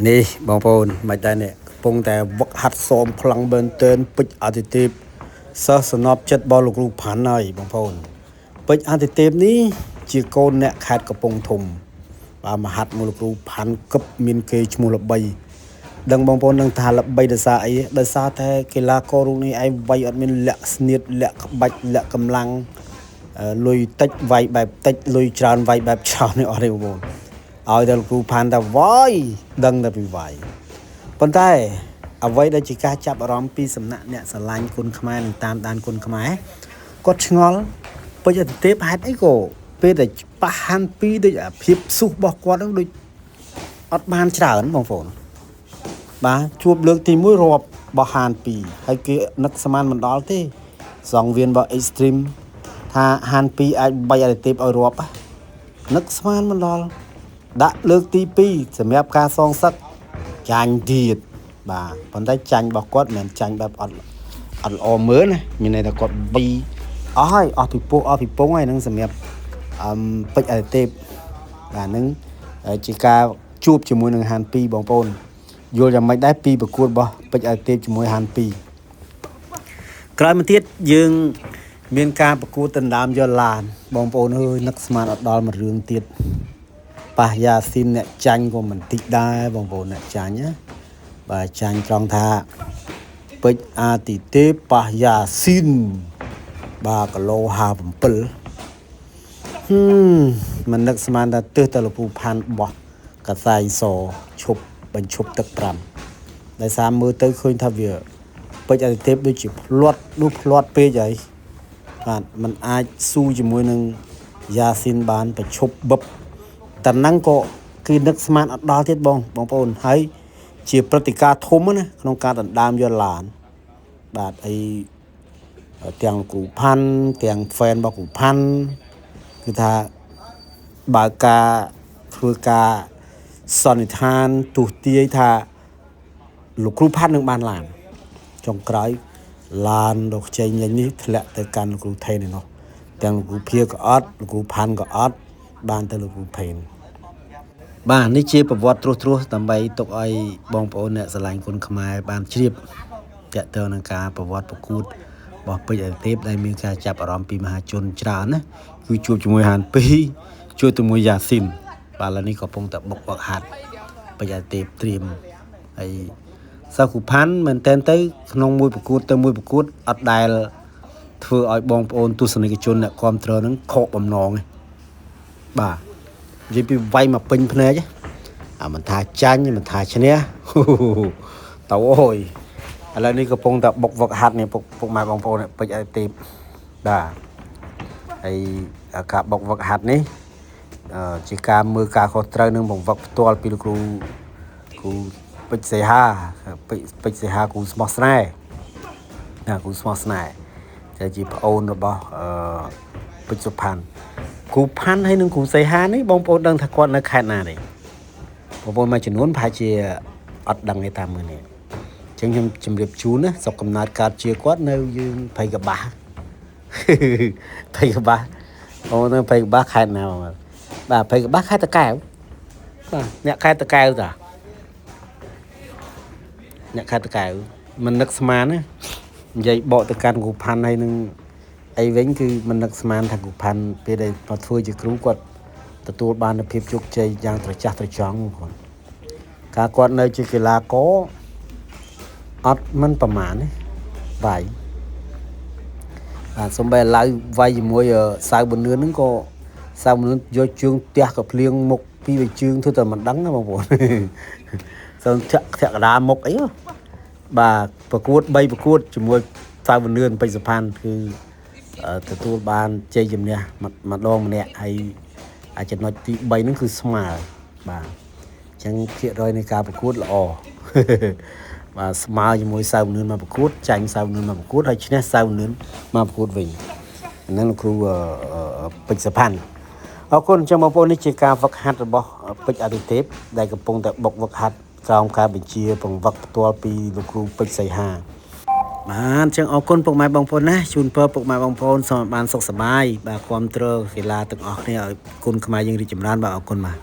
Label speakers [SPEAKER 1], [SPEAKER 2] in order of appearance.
[SPEAKER 1] នេះបងប្អូនមិនដែរនេះកំពុងតែវឹកហាត់សមខ្លាំងមែនទែនពេជ្រអាទិទេពសិស្សសំណប់ចិត្តរបស់លោកគ្រូផាន់ហើយបងប្អូនពេជ្រអាទិទេពនេះជាកូនអ្នកខេត្តកំពង់ធំបាទមហាត់មកលោកគ្រូផាន់គប់មានគេឈ្មោះល្បីដឹងបងប្អូននឹងថាល្បីដោយសារអីដោយសារតែកីឡាកររូបនេះឯងវាយអត់មានលក្ខស្នៀតលក្ខក្បាច់លក្ខកម្លាំងលុយតិចវាយបែបតិចលុយច្រើនវាយបែបច្រើននេះអស់ទេបងប្អូនឲ្យតែលោកគ្រូផាន់តែវាយដឹងតែពីវាយប៉ុន្តែអ្វីដែលជាការចាប់អារម្មណ៍ពីសំណាក់អ្នកស្រឡាញ់គុណខ្មែរនិងតាមដានគុណខ្មែរគាត់ឆ្ងល់ពេជ្រអាទិទេពហេតុអីក៏ពេលតែប៉ះហាន់ពីរដូចអាភាពស៊ូសរបស់គាត់ហ្នឹងដូចអត់បានច្រើនបងប្អូនបាទជួបលើកទី1រាប់បោះហាន2ហើយគេនឹកស្មានមិនដល់ទេសង្វៀនរបស់ Extreme ថាហាន2អាចបែកអាទិទេពឲ្យរាប់នឹកស្មានមិនដល់ដាក់លើកទី2សម្រាប់ការសងសឹកចាញ់ទៀតបាទប៉ុន្តែចាញ់របស់គាត់មិនមែនចាញ់បែបអត់ល្អមើលណាមានន័យថាគាត់បីអស់ហើយអស់ពីពោះអស់ពីពងហើយនឹងសម្រាប់ពេជ្រអាទិទេពបាទនឹងជាការជួបជាមួយនឹងហាន2បងប្អូនយល់យ៉ាងម៉េចដែរពីប្រកួតរបស់ពេជ្រអាទិទេពជាមួយហាន2ក្រោយមកទៀតយើងមានការប្រកួតដណ្ដើមយកឡានបងប្អូនអើយនឹកស្មានអត់ដល់មួយរឿងទៀតប៉ះយ៉ាស៊ីនអ្នកចាញ់ក៏មិនតិចដែរបងប្អូនអ្នកចាញ់ណាបាទចាញ់ត្រង់ថាពេជ្រអាទិទេពប៉ះយ៉ាស៊ីនបាទគីឡូ57មិននឹកស្មានថាទើសតែលោកពូផាន់បោះកសែងសឈប់បញ្ឈប់ទឹក5ដោយសារមើលទៅឃើញថាវាពេជ្រអាទិទេពដូចជាផ្លាត់ពេកហើយបាទมันអាចស៊ូជាមួយនឹងយ៉ាស៊ីនបានបញ្ឈប់បឹបតែហ្នឹងក៏គឺនឹកស្មានអត់ដល់ទៀតបងប្អូនហើយជាព្រឹត្តិការណ៍ធំណាក្នុងការដណ្ដើមយកឡានបាទអីទាំងលោកគ្រូផាន់ទាំង fan របស់គ្រូផាន់គឺថាបើការធ្វើការសន្និដ្ឋានទស្សទាយថាលោកគ្រូផាន់នឹងបានឡានចុងក្រោយឡានដ៏ខ្ចីញញនេះធ្លាក់ទៅកាន់លោកគ្រូថេនឯនោះទាំងលោកគ្រូភៀក៏អត់លោកគ្រូផាន់ក៏អត់បានទៅលោកគ្រូផេនបាទនេះជាប្រវត្តិត្រួសដើម្បីទុកឲ្យបងប្អូនអ្នកស្រឡាញ់គុនខ្មែរបានជ្រាបតើតើនឹងការប្រវត្តិប្រកួតរបស់ពេជ្រអាទិទេពដែលមានការចាប់អារម្មណ៍ពីមហាជនច្រើនណាគឺជួបជាមួយហាន2ជួបជាមួយយ៉ាស៊ីនបាទឥឡូវនេះក៏កំពុងតែបុកវឹកហាត់ពេជ្រអាទិទេពត្រៀមហើយសៅគូផាន់មែនតើទៅក្នុងមួយប្រកួតទៅមួយប្រកួតអត់ដែលធ្វើឲ្យបងប្អូនទស្សនិកជនអ្នកគាំទ្រនឹងខកបំណងទេបាទនិយាយពីវាយមកពេញភ្នែកអាមិនថាចាញ់មិនថាឈ្នះទៅអូយឥឡូវនេះកំពុងតែបុកវឹកហាត់នេះពុកម៉ែបងប្អូនពេជ្រអាទិទេពបាទហើយការបុកវឹកហាត់នេះជាការមើលការខុសត្រូវនឹងបង្វឹកផ្ទាល់ពីលោកគ្រូពេជ្រសីហាពេជ្រសីហាគ្រូស្មោះស្នេហ៍ណាគ្រូស្មោះស្នេហ៍តែជាប្អូនរបស់ពេជ្រសុផាន់គ្រូផាន់ហើយនឹងគ្រូសីហានេះបងប្អូនដឹងថាគាត់នៅខេត្តណាទេបងប្អូនមួយចំនួនប្រហែលជាអត់ដឹងទេតាមមើលនេះអញ្ចឹងខ្ញុំជម្រាបជូនណាស្រុកកំណើតកើតជាគាត់នៅយើងព្រៃកបាស់ព្រៃកបាស់អូនៅព្រៃកបាស់ខេត្តណាបាទព្រៃកបាស់ខេត្តតាកែវបាទអ្នកខេត្តតាកែវតាអ្នកខេត្តតាកែវមិននឹកស្មានណានិយាយបកទៅកាន់គ្រូផាន់ហើយនឹងអីវិញគឺមិននឹកស្មានថាគ្រូផាន់ពេលដែលមកធ្វើជាគ្រូគាត់ទទួលបាននូវភាពជោគជ័យយ៉ាងត្រចះត្រចង់បងការគាត់នៅជាកីឡាករអត់មិនប្រមាណទេវាយបាទសំបីឥឡូវវាយជាមួយសៅប៊ុននឿនហ្នឹងក៏សៅប៊ុននឿនយកជើងទះក៏ភ្លៀងមុខពីរជើងធ្វើតែមិនដឹងណាបងប្អូនសើធាក់កដាមុខអីបាទប្រកួត3ប្រកួតជាមួយសៅប៊ុននឿនពេជ្រសុផាន់គឺទទួលបានជ័យជំនះម្ដងម្នាក់ហើយអាចចំណុចទី3ហ្នឹងគឺស្មើបាទអញ្ចឹងភាគរយនៃការប្រកួតល្អបាទស្មើជាមួយសៅប៊ុននឿនមកប្រកួតចាញ់សៅប៊ុននឿនមកប្រកួតហើយឈ្នះសៅប៊ុននឿនមកប្រកួតវិញហ្នឹងលោកគ្រូពេជ្រសុផាន់អរគុណអញ្ចឹងបងប្អូននេះជាការវឹកហាត់របស់ពេជ្រអាទិទេពដែលកំពុងតែបុកវឹកហាត់ក្រោមការបញ្ជាបង្វឹកផ្ទាល់ពីលោកគ្រូពេជ្រសីហាបាទអញ្ចឹងអរគុណពុកម៉ែបងប្អូនណាជូនពរពុកម៉ែបងប្អូនសូមបានសុខសប្បាយបាទគ្រប់គ្រងកីឡាទាំងអស់គ្នាឲ្យគុណខ្មែរយើងរីកចម្រើនបាទអរគុណបាទ